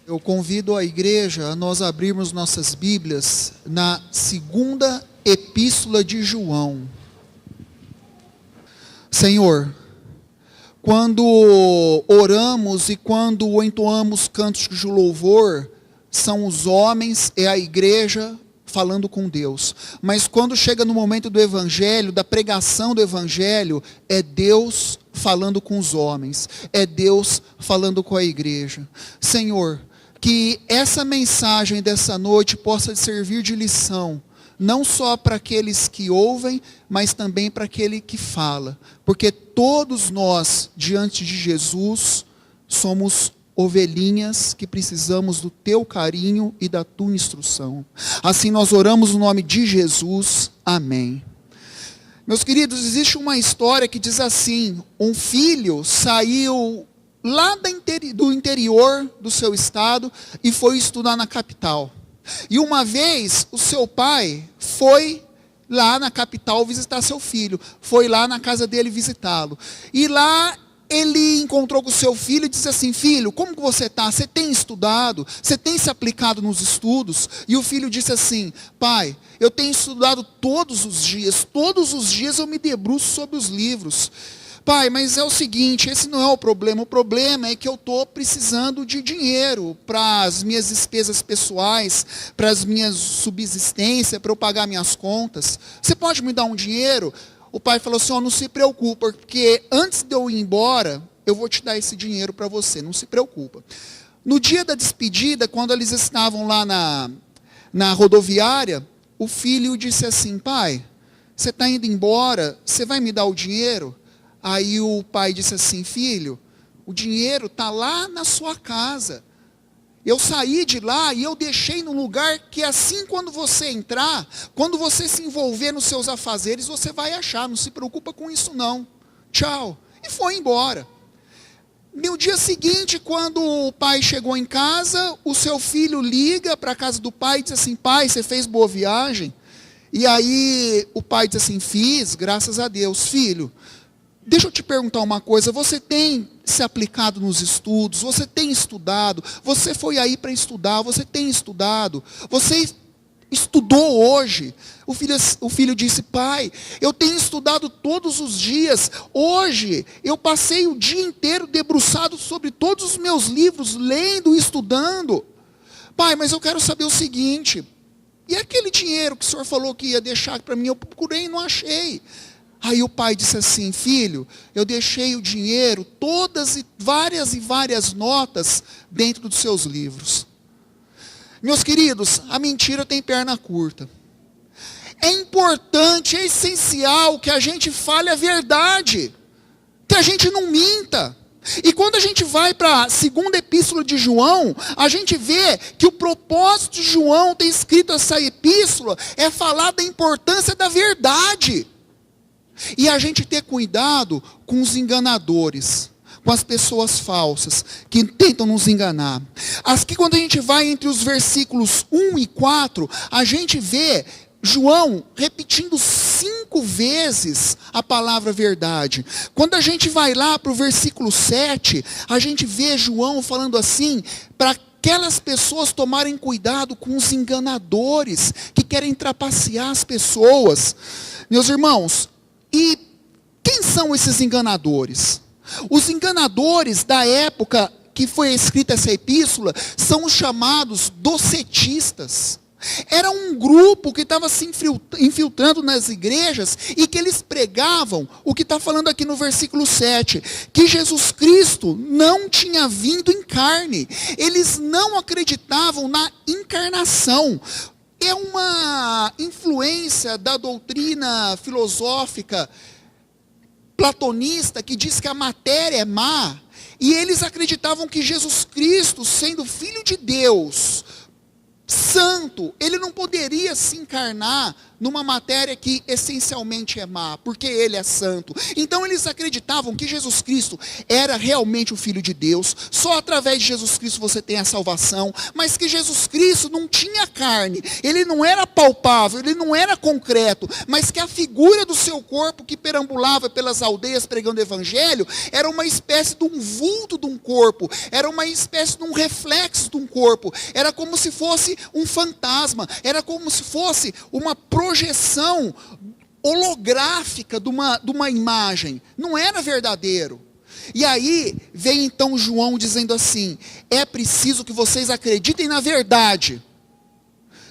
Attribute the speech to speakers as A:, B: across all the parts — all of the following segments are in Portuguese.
A: Eu convido a igreja a nós abrirmos nossas Bíblias na segunda epístola de João. Senhor, quando oramos e quando entoamos cantos de louvor, são os homens, é a igreja falando com Deus. Mas quando chega no momento do evangelho, da pregação do evangelho, é Deus falando com os homens, é Deus falando com a igreja. Senhor, que essa mensagem dessa noite possa servir de lição, não só para aqueles que ouvem, mas também para aquele que fala. Porque todos nós, diante de Jesus, somos ovelhinhas que precisamos do teu carinho e da tua instrução. Assim nós oramos no nome de Jesus. Amém. Meus queridos, existe uma história que diz assim: um filho saiu lá do interior do seu estado e foi estudar na capital. E uma vez o seu pai foi lá na capital visitar seu filho, foi lá na casa dele visitá-lo. E lá ele encontrou com o seu filho e disse assim: filho, como que você está? Você tem estudado? Você tem se aplicado nos estudos? E o filho disse assim: pai, eu tenho estudado todos os dias eu me debruço sobre os livros. Pai, mas é o seguinte, esse não é o problema é que eu estou precisando de dinheiro para as minhas despesas pessoais, para as minhas subsistências, para eu pagar minhas contas. Você pode me dar um dinheiro? O pai falou assim: não se preocupa, porque antes de eu ir embora, eu vou te dar esse dinheiro para você, não se preocupa. No dia da despedida, quando eles estavam lá na rodoviária, o filho disse assim: pai, você está indo embora, você vai me dar o dinheiro? Aí o pai disse assim: filho, o dinheiro está lá na sua casa. Eu saí de lá e eu deixei num lugar que assim quando você entrar, quando você se envolver nos seus afazeres, você vai achar, não se preocupa com isso não. Tchau. E foi embora. No dia seguinte, quando o pai chegou em casa, o seu filho liga para a casa do pai e diz assim: pai, você fez boa viagem? E aí o pai diz assim: fiz, graças a Deus. Filho, deixa eu te perguntar uma coisa, você tem se aplicado nos estudos, você tem estudado, você foi aí para estudar, você tem estudado, você estudou hoje? O filho disse: pai, eu tenho estudado todos os dias, hoje eu passei o dia inteiro debruçado sobre todos os meus livros, lendo e estudando. Pai, mas eu quero saber o seguinte, e aquele dinheiro que o senhor falou que ia deixar para mim, eu procurei e não achei. Aí o pai disse assim: filho, eu deixei o dinheiro, todas e várias notas dentro dos seus livros. Meus queridos, a mentira tem perna curta. É importante, é essencial que a gente fale a verdade, que a gente não minta. E quando a gente vai para a segunda epístola de João, a gente vê que o propósito de João ter escrito essa epístola é falar da importância da verdade. E a gente ter cuidado com os enganadores, com as pessoas falsas, que tentam nos enganar. Aqui quando a gente vai entre os versículos 1 e 4, a gente vê João repetindo 5 vezes a palavra verdade. Quando a gente vai lá para o versículo 7, a gente vê João falando assim, para aquelas pessoas tomarem cuidado com os enganadores, que querem trapacear as pessoas. Meus irmãos, e quem são esses enganadores? Os enganadores da época que foi escrita essa epístola são os chamados docetistas. Era um grupo que estava se infiltrando nas igrejas e que eles pregavam o que está falando aqui no versículo 7, que Jesus Cristo não tinha vindo em carne. Eles não acreditavam na encarnação. É uma influência da doutrina filosófica platonista que diz que a matéria é má. E eles acreditavam que Jesus Cristo, sendo Filho de Deus, santo, ele não poderia se encarnar numa matéria que essencialmente é má, porque ele é santo. Então eles acreditavam que Jesus Cristo era realmente o Filho de Deus, só através de Jesus Cristo você tem a salvação, mas que Jesus Cristo não tinha carne, ele não era palpável, ele não era concreto, mas que a figura do seu corpo que perambulava pelas aldeias pregando o evangelho, era uma espécie de um vulto de um corpo, era uma espécie de um reflexo de um corpo, era como se fosse um fantasma, era como se fosse uma projeção holográfica de uma imagem, não era verdadeiro. E aí vem então João dizendo assim: é preciso que vocês acreditem na verdade.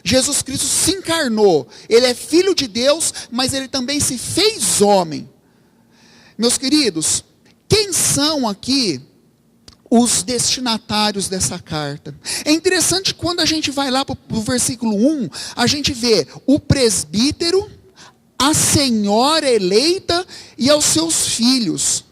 A: Jesus Cristo se encarnou, ele é filho de Deus, mas ele também se fez homem. Meus queridos, quem são aqui os destinatários dessa carta? É interessante quando a gente vai lá para o versículo 1, a gente vê o presbítero, a senhora eleita e aos seus filhos.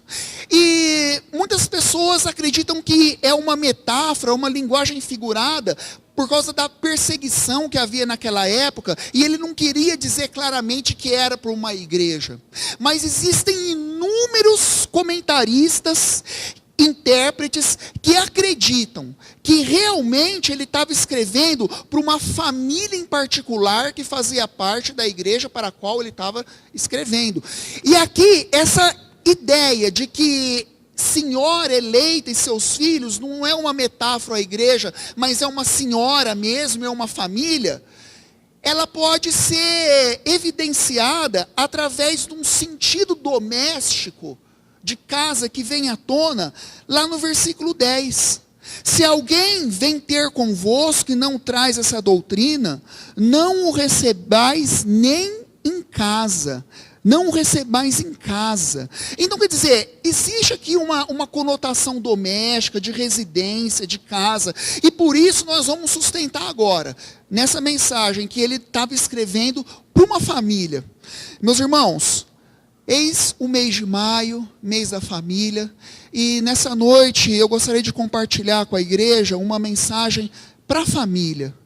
A: E muitas pessoas acreditam que é uma metáfora, uma linguagem figurada, por causa da perseguição que havia naquela época, e ele não queria dizer claramente que era para uma igreja. Mas existem inúmeros comentaristas, intérpretes, que acreditam que realmente ele estava escrevendo para uma família em particular que fazia parte da igreja para a qual ele estava escrevendo. E aqui, essa ideia de que senhora eleita e seus filhos não é uma metáfora à igreja, mas é uma senhora mesmo, é uma família, ela pode ser evidenciada através de um sentido doméstico de casa que vem à tona lá no versículo 10. Se alguém vem ter convosco e não traz essa doutrina, não o recebais nem em casa. Não o recebais em casa. Então quer dizer, existe aqui uma conotação doméstica, de residência, de casa. E por isso nós vamos sustentar agora, nessa mensagem que ele estava escrevendo para uma família. Meus irmãos, eis o mês de maio, mês da família. E nessa noite eu gostaria de compartilhar com a igreja uma mensagem para a família.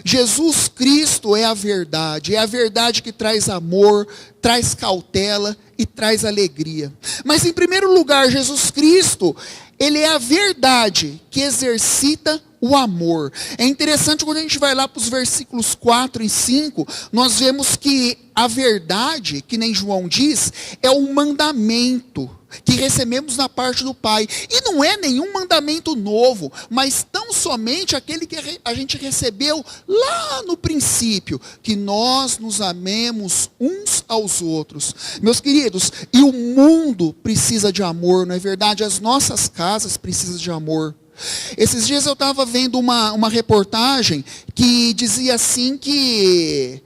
A: Jesus Cristo é a verdade que traz amor, traz cautela e traz alegria. Mas em primeiro lugar, Jesus Cristo, ele é a verdade que exercita o amor. É interessante quando a gente vai lá para os versículos 4 e 5, nós vemos que a verdade, que nem João diz, é um mandamento que recebemos da parte do Pai. E não é nenhum mandamento novo, mas tão somente aquele que a gente recebeu lá no princípio, que nós nos amemos uns aos outros. Meus queridos, e o mundo precisa de amor, não é verdade? As nossas casas precisam de amor. Esses dias eu estava vendo uma reportagem que dizia assim que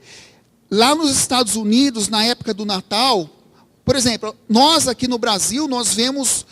A: lá nos Estados Unidos, na época do Natal, por exemplo, nós aqui no Brasil, nós vemos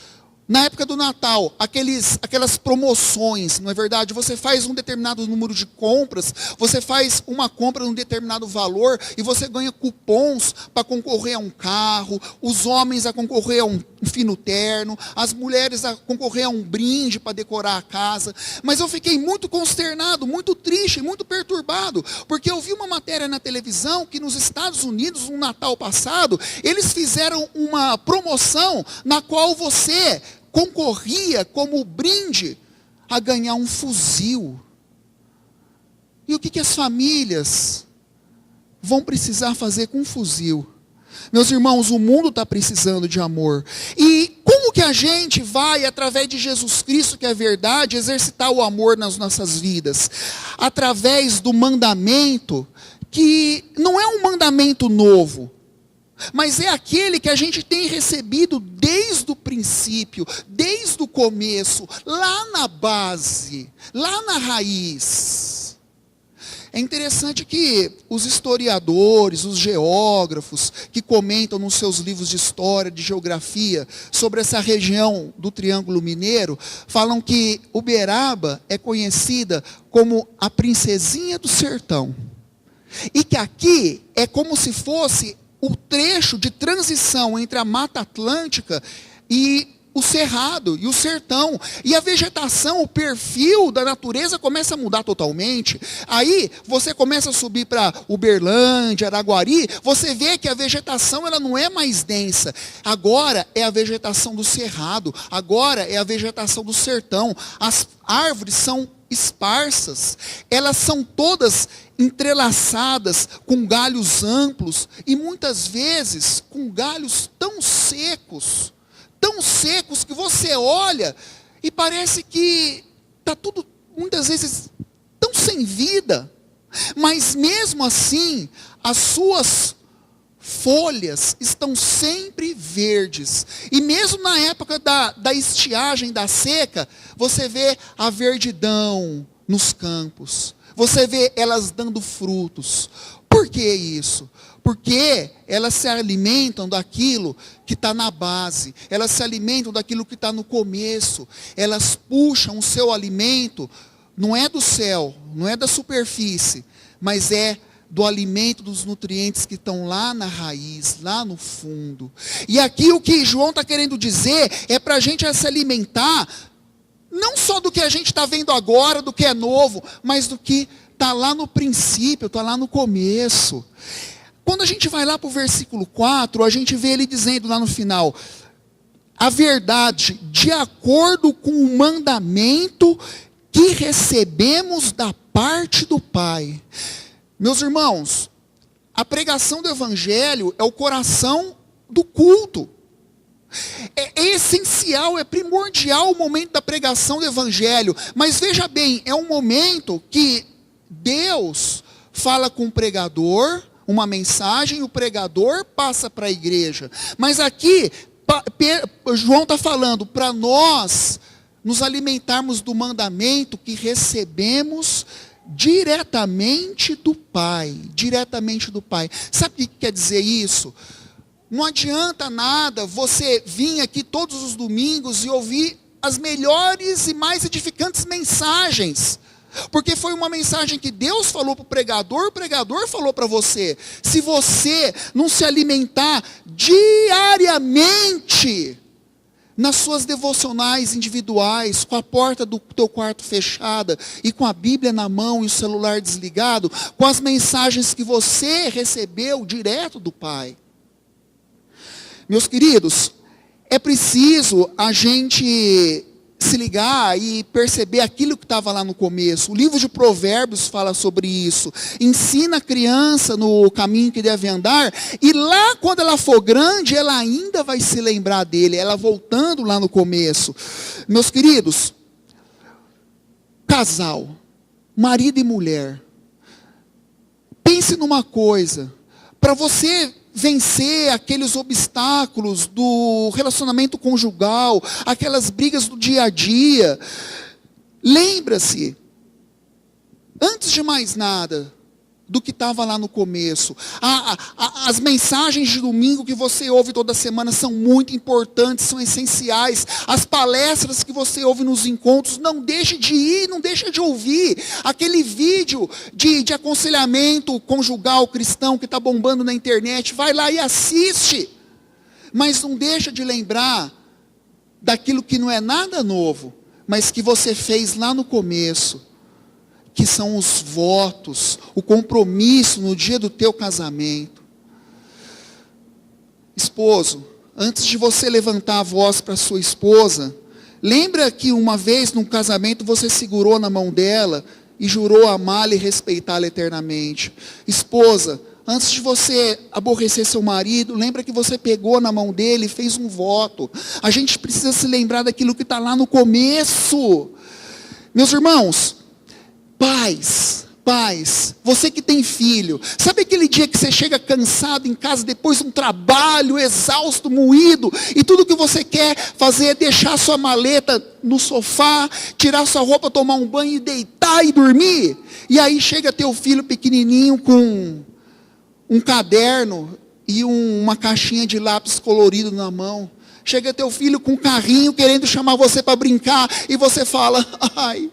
A: na época do Natal, aquelas promoções, não é verdade? Você faz um determinado número de compras, você faz uma compra num determinado valor e você ganha cupons para concorrer a um carro, os homens a concorrer a um fino terno, as mulheres a concorrer a um brinde para decorar a casa. Mas eu fiquei muito consternado, muito triste, muito perturbado, porque eu vi uma matéria na televisão que nos Estados Unidos, no Natal passado, eles fizeram uma promoção na qual você concorria como brinde a ganhar um fuzil. E o que as famílias vão precisar fazer com um fuzil? Meus irmãos, o mundo está precisando de amor. E como que a gente vai, através de Jesus Cristo, que é a verdade, exercitar o amor nas nossas vidas? Através do mandamento, que não é um mandamento novo, mas é aquele que a gente tem recebido desde o princípio, desde o começo, lá na base, lá na raiz. É interessante que os historiadores, os geógrafos, que comentam nos seus livros de história, de geografia, sobre essa região do Triângulo Mineiro, falam que Uberaba é conhecida como a princesinha do sertão. E que aqui é como se fosse o trecho de transição entre a Mata Atlântica e o cerrado e o sertão. E a vegetação, o perfil da natureza começa a mudar totalmente. Aí você começa a subir para Uberlândia, Araguari, você vê que a vegetação ela não é mais densa. Agora é a vegetação do cerrado, agora é a vegetação do sertão. As árvores são esparsas, elas são todas entrelaçadas com galhos amplos e muitas vezes com galhos tão secos que você olha e parece que está tudo, muitas vezes, tão sem vida. Mas mesmo assim, as suas folhas estão sempre verdes. E mesmo na época da estiagem, da seca, você vê a verdidão nos campos. Você vê elas dando frutos. Por que isso? Porque elas se alimentam daquilo que está na base. Elas se alimentam daquilo que está no começo. Elas puxam o seu alimento, não é do céu, não é da superfície, mas é do alimento dos nutrientes que estão lá na raiz, lá no fundo. E aqui o que João está querendo dizer é para a gente se alimentar, não só do que a gente está vendo agora, do que é novo, mas do que está lá no princípio, está lá no começo. Quando a gente vai lá para o versículo 4, a gente vê ele dizendo lá no final: a verdade de acordo com o mandamento que recebemos da parte do Pai. Meus irmãos, a pregação do Evangelho é o coração do culto. É essencial, é primordial o momento da pregação do Evangelho. Mas veja bem, é um momento que Deus fala com o pregador, uma mensagem, o pregador passa para a igreja. Mas aqui, João está falando para nós nos alimentarmos do mandamento que recebemos diretamente do Pai. Diretamente do Pai. Sabe o que quer dizer isso? Não adianta nada você vir aqui todos os domingos e ouvir as melhores e mais edificantes mensagens. Porque foi uma mensagem que Deus falou para o pregador falou para você. Se você não se alimentar diariamente nas suas devocionais individuais, com a porta do teu quarto fechada e com a Bíblia na mão e o celular desligado, com as mensagens que você recebeu direto do Pai. Meus queridos, é preciso a gente se ligar e perceber aquilo que estava lá no começo. O livro de Provérbios fala sobre isso. Ensina a criança no caminho que deve andar, e lá quando ela for grande, ela ainda vai se lembrar dele, ela voltando lá no começo. Meus queridos, casal, marido e mulher, pense numa coisa, para você vencer aqueles obstáculos do relacionamento conjugal, aquelas brigas do dia a dia, lembra-se, antes de mais nada, do que estava lá no começo. As mensagens de domingo que você ouve toda semana são muito importantes, são essenciais. As palestras que você ouve nos encontros, não deixe de ir, não deixe de ouvir. Aquele vídeo de aconselhamento conjugal cristão que está bombando na internet, vai lá e assiste. Mas não deixa de lembrar daquilo que não é nada novo, mas que você fez lá no começo, que são os votos, o compromisso no dia do teu casamento. Esposo, antes de você levantar a voz para sua esposa, lembra que uma vez num casamento você segurou na mão dela e jurou amá-la e respeitá-la eternamente. Esposa, antes de você aborrecer seu marido, lembra que você pegou na mão dele e fez um voto. A gente precisa se lembrar daquilo que está lá no começo. Meus irmãos, pais, você que tem filho, sabe aquele dia que você chega cansado em casa depois de um trabalho, exausto, moído, e tudo que você quer fazer é deixar sua maleta no sofá, tirar sua roupa, tomar um banho e deitar e dormir? E aí chega teu filho pequenininho com um caderno e uma caixinha de lápis colorido na mão. Chega teu filho com um carrinho querendo chamar você para brincar, e você fala: ai,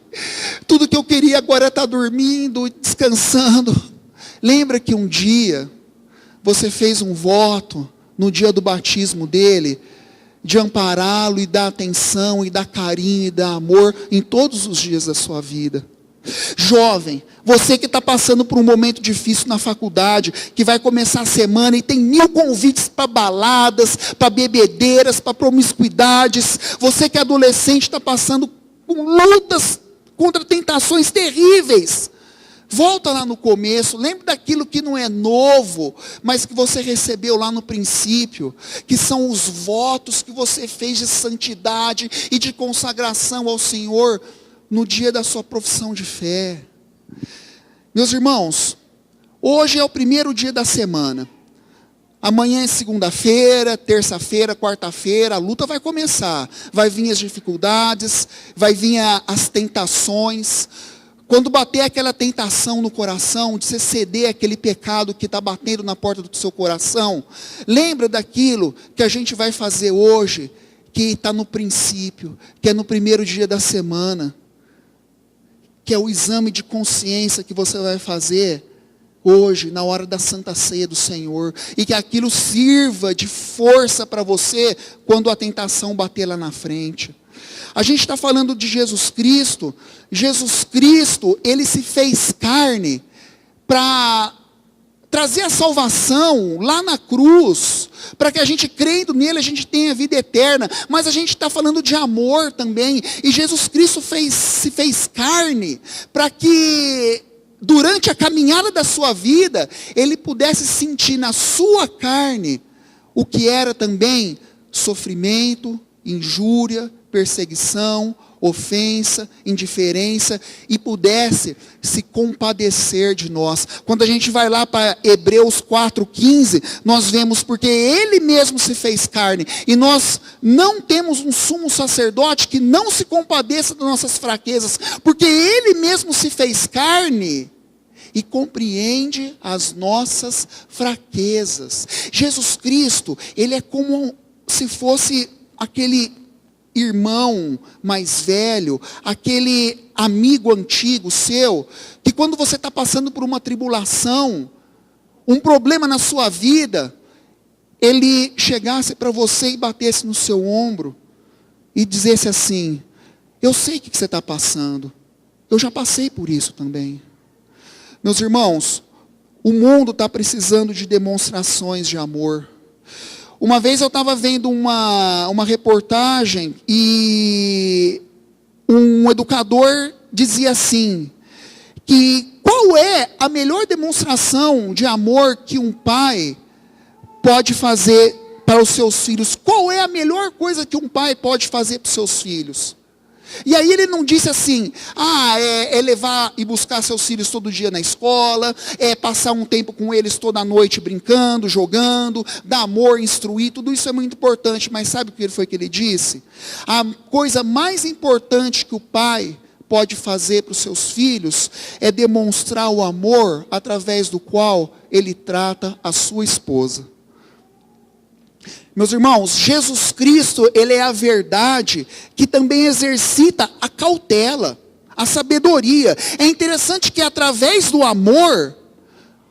A: tudo que eu queria agora é estar dormindo, descansando. Lembra que um dia você fez um voto no dia do batismo dele, de ampará-lo e dar atenção, e dar carinho, e dar amor em todos os dias da sua vida. Jovem, você que está passando por um momento difícil na faculdade, que vai começar a semana e tem 1000 convites para baladas, para bebedeiras, para promiscuidades. Você que é adolescente, está passando por lutas contra tentações terríveis. Volta lá no começo, lembre daquilo que não é novo, mas que você recebeu lá no princípio, que são os votos que você fez de santidade e de consagração ao Senhor no dia da sua profissão de fé. Meus irmãos, hoje é o primeiro dia da semana. Amanhã é segunda-feira, terça-feira, quarta-feira, a luta vai começar. Vai vir as dificuldades, vai vir as tentações. Quando bater aquela tentação no coração, de você ceder aquele pecado que está batendo na porta do seu coração, lembra daquilo que a gente vai fazer hoje, que está no princípio, que é no primeiro dia da semana, que é o exame de consciência que você vai fazer hoje, na hora da Santa Ceia do Senhor, e que aquilo sirva de força para você, quando a tentação bater lá na frente. A gente está falando de Jesus Cristo. Jesus Cristo, ele se fez carne para trazer a salvação lá na cruz, para que a gente, crendo nele, a gente tenha vida eterna. Mas a gente está falando de amor também, e Jesus Cristo se fez carne para que durante a caminhada da sua vida, ele pudesse sentir na sua carne o que era também sofrimento, injúria, perseguição, ofensa, indiferença, e pudesse se compadecer de nós. Quando a gente vai lá para Hebreus 4,15, nós vemos, porque ele mesmo se fez carne, e nós não temos um sumo sacerdote que não se compadeça das nossas fraquezas, porque ele mesmo se fez carne e compreende as nossas fraquezas. Jesus Cristo, ele é como se fosse aquele irmão mais velho, aquele amigo antigo seu, que quando você está passando por uma tribulação, um problema na sua vida, ele chegasse para você e batesse no seu ombro, e dissesse assim: eu sei o que você está passando, eu já passei por isso também. Meus irmãos, o mundo está precisando de demonstrações de amor. Uma vez eu estava vendo uma reportagem e um educador dizia assim, que qual é a melhor demonstração de amor que um pai pode fazer para os seus filhos? Qual é a melhor coisa que um pai pode fazer para os seus filhos? E aí ele não disse assim, é levar e buscar seus filhos todo dia na escola, é passar um tempo com eles toda noite brincando, jogando, dar amor, instruir, tudo isso é muito importante, mas sabe o que foi que ele disse? A coisa mais importante que o pai pode fazer para os seus filhos é demonstrar o amor através do qual ele trata a sua esposa. Meus irmãos, Jesus Cristo, ele é a verdade que também exercita a cautela, a sabedoria. É interessante que através do amor,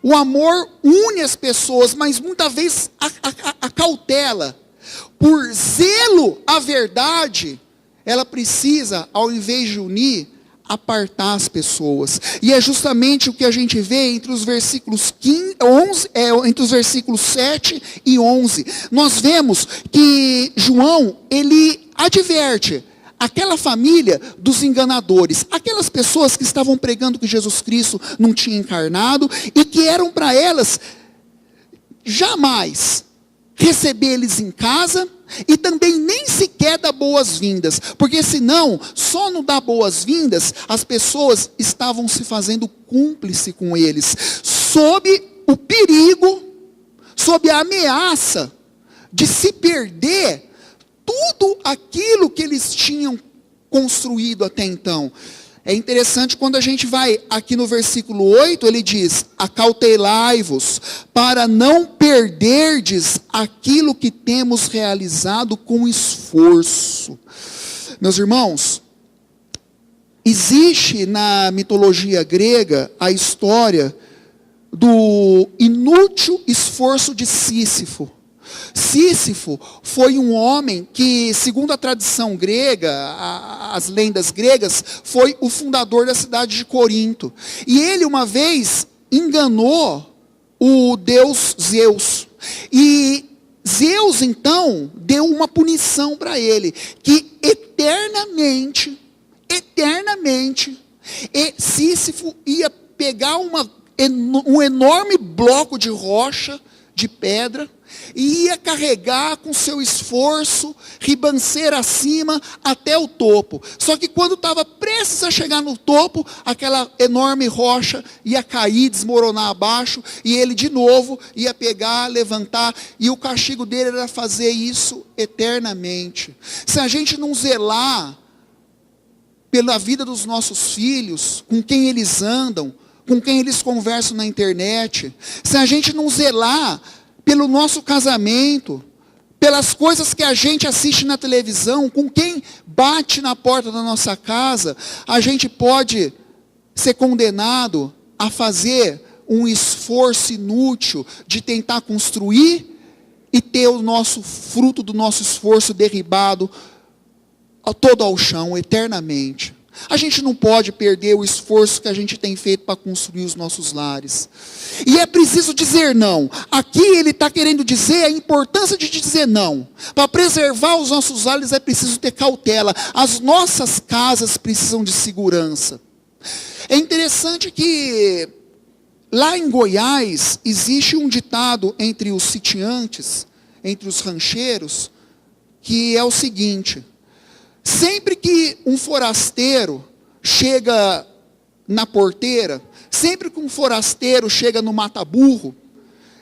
A: o amor une as pessoas, mas muitas vezes a cautela, por zelo à verdade, ela precisa, ao invés de unir, apartar as pessoas. E é justamente o que a gente vê entre os versículos 7 e 11. Nós vemos que João, ele adverte aquela família dos enganadores, aquelas pessoas que estavam pregando que Jesus Cristo não tinha encarnado, e que eram para elas jamais receber eles em casa, e também nem sequer dar boas-vindas, porque senão, só no dar boas-vindas, as pessoas estavam se fazendo cúmplice com eles, sob o perigo, sob a ameaça de se perder tudo aquilo que eles tinham construído até então. É interessante quando a gente vai aqui no versículo 8, ele diz, acautelai-vos, para não perderdes aquilo que temos realizado com esforço. Meus irmãos, existe na mitologia grega a história do inútil esforço de Sísifo. Sísifo foi um homem que, segundo a tradição grega, as lendas gregas, foi o fundador da cidade de Corinto. E ele uma vez enganou o deus Zeus. E Zeus então deu uma punição para ele, que eternamente, Sísifo ia pegar um enorme bloco de rocha, de pedra, e ia carregar com seu esforço, ribanceira acima, até o topo. Só que quando estava prestes a chegar no topo, aquela enorme rocha ia cair, desmoronar abaixo, e ele de novo ia pegar, levantar, e o castigo dele era fazer isso eternamente. Se a gente não zelar pela vida dos nossos filhos, com quem eles andam, com quem eles conversam na internet, se a gente não zelar pelo nosso casamento, pelas coisas que a gente assiste na televisão, com quem bate na porta da nossa casa, a gente pode ser condenado a fazer um esforço inútil de tentar construir e ter o nosso fruto do nosso esforço derribado todo ao chão, eternamente. A gente não pode perder o esforço que a gente tem feito para construir os nossos lares. E é preciso dizer não. Aqui ele está querendo dizer a importância de dizer não. Para preservar os nossos lares é preciso ter cautela. As nossas casas precisam de segurança. É interessante que lá em Goiás existe um ditado entre os sitiantes, entre os rancheiros, que é o seguinte: sempre que um forasteiro chega na porteira, sempre que um forasteiro chega no mata-burro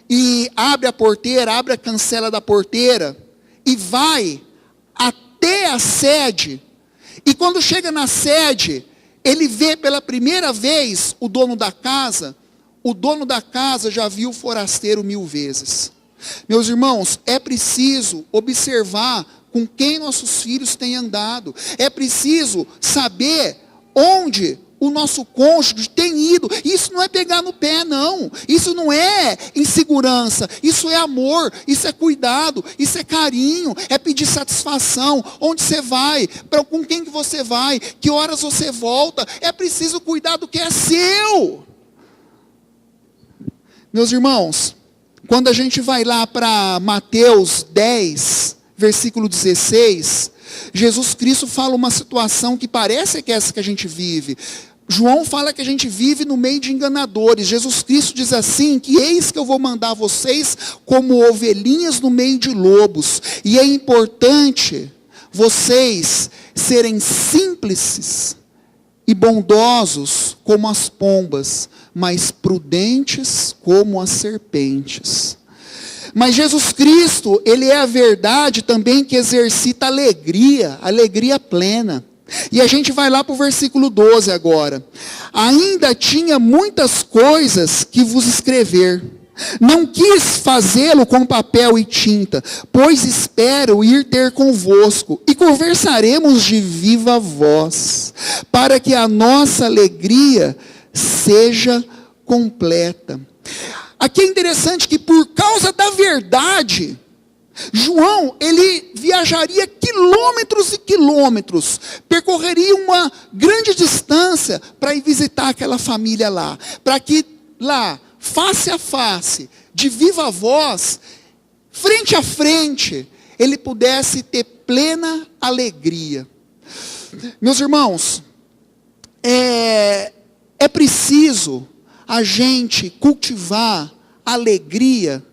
A: e abre a porteira, abre a cancela da porteira e vai até a sede, e quando chega na sede, ele vê pela primeira vez o dono da casa já viu o forasteiro 1000 vezes. Meus irmãos, é preciso observar com quem nossos filhos têm andado. É preciso saber onde o nosso cônjuge tem ido. Isso não é pegar no pé, não. Isso não é insegurança. Isso é amor, isso é cuidado, isso é carinho, é pedir satisfação. Onde você vai? Com quem que você vai? Que horas você volta? É preciso cuidar do que é seu. Meus irmãos, quando a gente vai lá para Mateus 10, versículo 16, Jesus Cristo fala uma situação que parece que é essa que a gente vive. João fala que a gente vive no meio de enganadores. Jesus Cristo diz assim, que eis que eu vou mandar vocês como ovelhinhas no meio de lobos. E é importante vocês serem simples e bondosos como as pombas, mas prudentes como as serpentes. Mas Jesus Cristo, Ele é a verdade também que exercita alegria plena. E a gente vai lá para o versículo 12 agora. Ainda tinha muitas coisas que vos escrever. Não quis fazê-lo com papel e tinta, pois espero ir ter convosco, e conversaremos de viva voz, para que a nossa alegria seja completa. Aqui é interessante que por causa da verdade, João, ele viajaria quilômetros e quilômetros, percorreria uma grande distância para ir visitar aquela família lá, para que lá, face a face, de viva voz, frente a frente, ele pudesse ter plena alegria. Meus irmãos, é preciso a gente cultivar alegria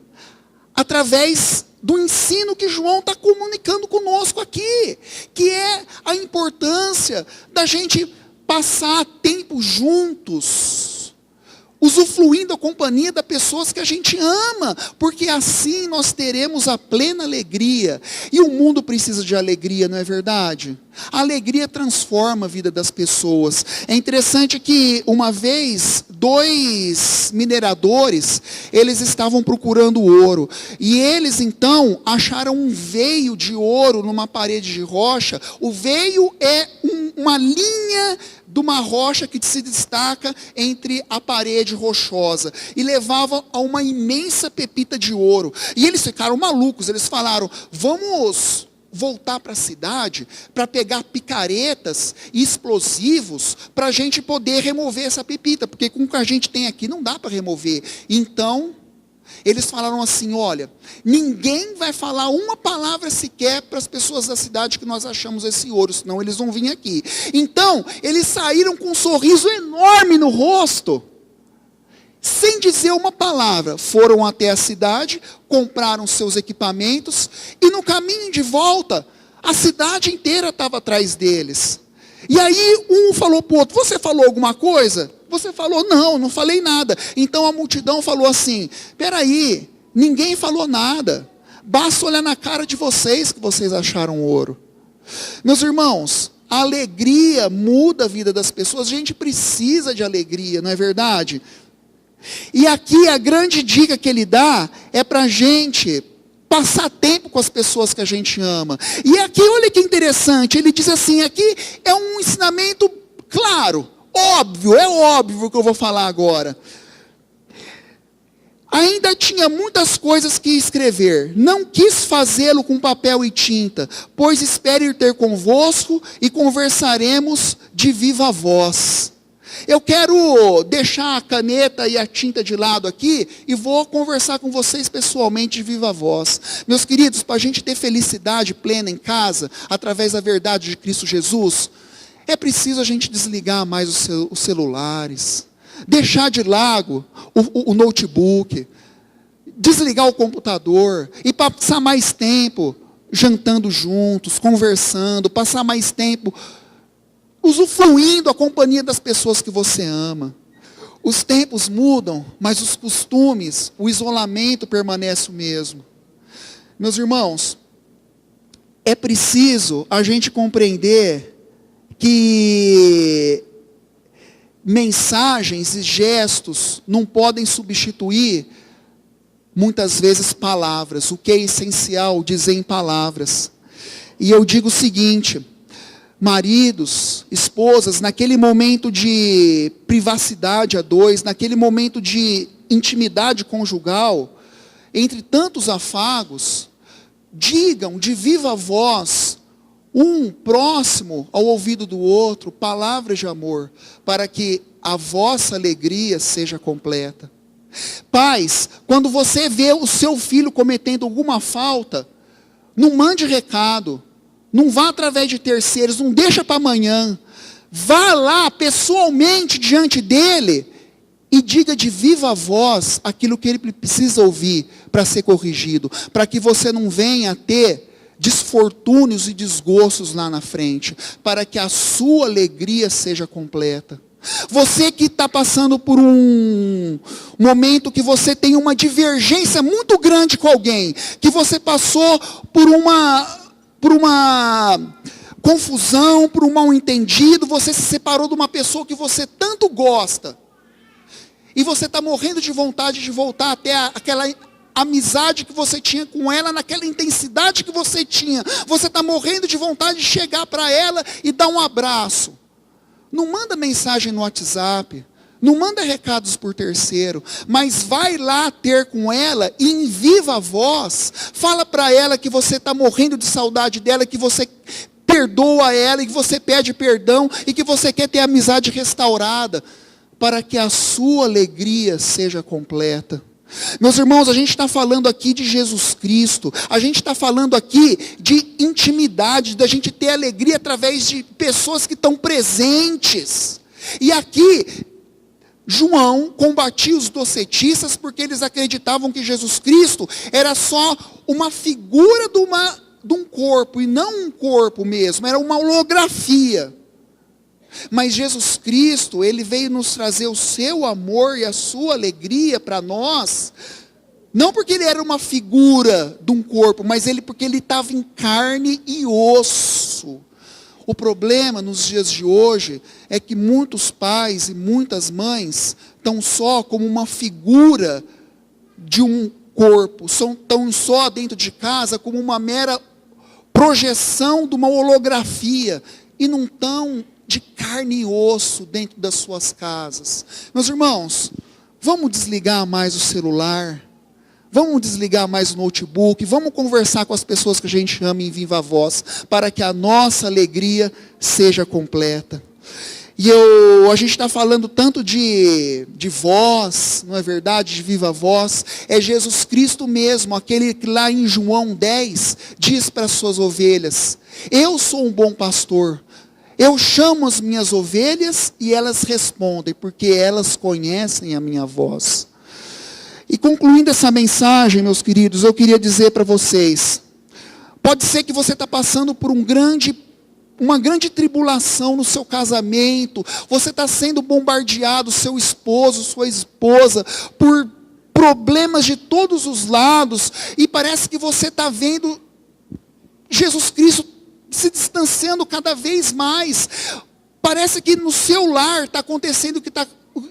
A: através do ensino que João está comunicando conosco aqui, que é a importância da gente passar tempo juntos, usufruindo a companhia das pessoas que a gente ama, porque assim nós teremos a plena alegria. E o mundo precisa de alegria, não é verdade? A alegria transforma a vida das pessoas. É interessante que uma vez dois mineradores, eles estavam procurando ouro. E eles então acharam um veio de ouro numa parede de rocha. O veio é uma linha de uma rocha que se destaca entre a parede rochosa. E levava a uma imensa pepita de ouro. E eles ficaram malucos, eles falaram, vamos voltar para a cidade para pegar picaretas e explosivos para a gente poder remover essa pepita, porque com o que a gente tem aqui não dá para remover. Então, eles falaram assim, olha, ninguém vai falar uma palavra sequer para as pessoas da cidade que nós achamos esse ouro, senão eles vão vir aqui. Então, eles saíram com um sorriso enorme no rosto, sem dizer uma palavra, foram até a cidade, compraram seus equipamentos, e no caminho de volta, a cidade inteira estava atrás deles. E aí um falou para o outro, você falou alguma coisa? Você falou, não falei nada. Então a multidão falou assim, peraí, ninguém falou nada, basta olhar na cara de vocês que vocês acharam ouro. Meus irmãos, a alegria muda a vida das pessoas, a gente precisa de alegria, não é verdade? E aqui a grande dica que ele dá é para a gente passar tempo com as pessoas que a gente ama. E aqui, olha que interessante, ele diz assim, aqui é um ensinamento claro, óbvio, é óbvio o que eu vou falar agora. Ainda tinha muitas coisas que escrever, não quis fazê-lo com papel e tinta, pois espero ir ter convosco e conversaremos de viva voz. Eu quero deixar a caneta e a tinta de lado aqui e vou conversar com vocês pessoalmente de viva voz. Meus queridos, para a gente ter felicidade plena em casa, através da verdade de Cristo Jesus, é preciso a gente desligar mais os celulares, deixar de lado o notebook, desligar o computador e passar mais tempo jantando juntos, conversando, passar mais tempo usufruindo a companhia das pessoas que você ama. Os tempos mudam, mas os costumes, o isolamento permanece o mesmo. Meus irmãos, é preciso a gente compreender que mensagens e gestos não podem substituir, muitas vezes, palavras. O que é essencial dizer em palavras. E eu digo o seguinte, maridos, esposas, naquele momento de privacidade a dois, naquele momento de intimidade conjugal, entre tantos afagos, digam de viva voz, um próximo ao ouvido do outro, palavras de amor, para que a vossa alegria seja completa. Pais, quando você vê o seu filho cometendo alguma falta, não mande recado, não vá através de terceiros, não deixa para amanhã. Vá lá pessoalmente diante dele e diga de viva voz aquilo que ele precisa ouvir para ser corrigido, para que você não venha a ter desfortúnios e desgostos lá na frente, para que a sua alegria seja completa. Você que está passando por um momento que você tem uma divergência muito grande com alguém, que você passou por uma confusão, por um mal-entendido, você se separou de uma pessoa que você tanto gosta, e você está morrendo de vontade de voltar até aquela amizade que você tinha com ela, naquela intensidade que você tinha, você está morrendo de vontade de chegar para ela e dar um abraço. Não manda mensagem no WhatsApp, não manda recados por terceiro, mas vai lá ter com ela e em viva voz, fala para ela que você está morrendo de saudade dela, que você perdoa ela, e que você pede perdão, e que você quer ter a amizade restaurada, para que a sua alegria seja completa. Meus irmãos, a gente está falando aqui de Jesus Cristo, a gente está falando aqui de intimidade, da gente ter alegria através de pessoas que estão presentes. E aqui, João combatia os docetistas porque eles acreditavam que Jesus Cristo era só uma figura de um corpo, e não um corpo mesmo, era uma holografia. Mas Jesus Cristo, Ele veio nos trazer o seu amor e a sua alegria para nós, não porque Ele era uma figura de um corpo, mas porque Ele estava em carne e osso. O problema nos dias de hoje é que muitos pais e muitas mães estão só como uma figura de um corpo, estão só dentro de casa como uma mera projeção de uma holografia e não estão de carne e osso dentro das suas casas. Meus irmãos, vamos desligar mais o celular, vamos desligar mais o notebook, vamos conversar com as pessoas que a gente ama em viva voz, para que a nossa alegria seja completa. E a gente está falando tanto de voz, não é verdade? De viva voz. É Jesus Cristo mesmo, aquele que lá em João 10, diz para as suas ovelhas: eu sou um bom pastor. Eu chamo as minhas ovelhas e elas respondem, porque elas conhecem a minha voz. E concluindo essa mensagem, meus queridos, eu queria dizer para vocês, pode ser que você está passando por uma grande tribulação no seu casamento, você está sendo bombardeado, seu esposo, sua esposa, por problemas de todos os lados, e parece que você está vendo Jesus Cristo se distanciando cada vez mais. Parece que no seu lar está acontecendo o que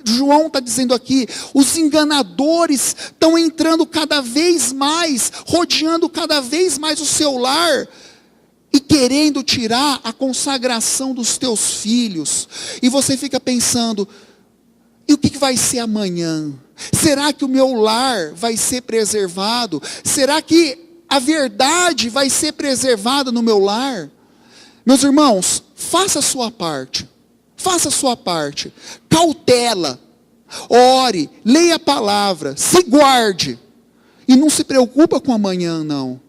A: João está dizendo aqui, os enganadores estão entrando cada vez mais, rodeando cada vez mais o seu lar, e querendo tirar a consagração dos teus filhos. E você fica pensando, e o que vai ser amanhã? Será que o meu lar vai ser preservado? Será que a verdade vai ser preservada no meu lar? Meus irmãos, faça a sua parte. Faça a sua parte. Cautela. Ore, leia a palavra, se guarde. E não se preocupa com amanhã, não.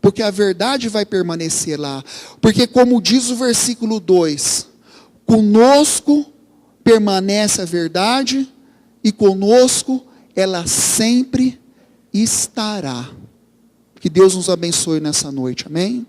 A: Porque a verdade vai permanecer lá. Porque como diz o versículo 2, conosco permanece a verdade e conosco ela sempre estará. Que Deus nos abençoe nessa noite, amém?